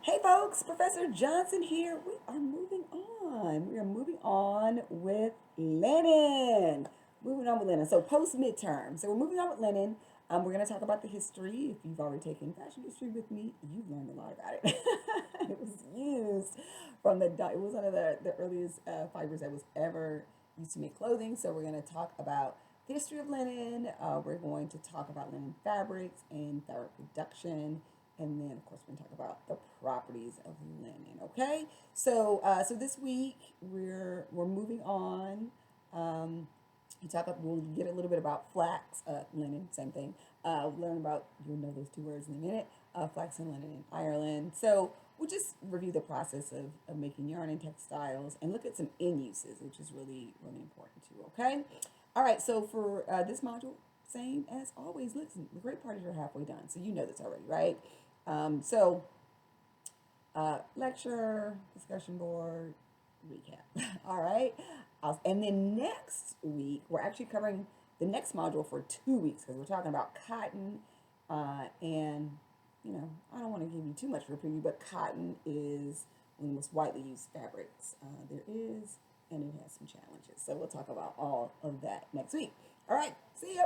Hey folks, Professor Johnson here. We are moving on. We are moving on with linen. Moving on with linen. So post midterm. So we're moving on with linen. We're going to talk about the history. If you've already taken fashion history with me, you've learned a lot about it. It was used from it was one of the earliest fibers that was ever used to make clothing. So we're going to talk about the history of linen. We're going to talk about linen fabrics and fabric production, and then of course we're gonna talk about the properties of linen. Okay, so this week we're moving on. We'll get a little bit about flax, linen, same thing. Learn about, you'll know those two words in a minute. Flax and linen in Ireland. So we'll just review the process of making yarn and textiles and look at some end uses, which is really important too. Okay, all right. So for this module, same as always. Listen, the great part is you're halfway done, so you know this already, right? So lecture, discussion board, recap. All right. And then next week, we're actually covering the next module for 2 weeks because we're talking about cotton. And, I don't want to give you too much of a preview, but cotton is one of the most widely used fabrics there is, and it has some challenges. So we'll talk about all of that next week. All right. See ya.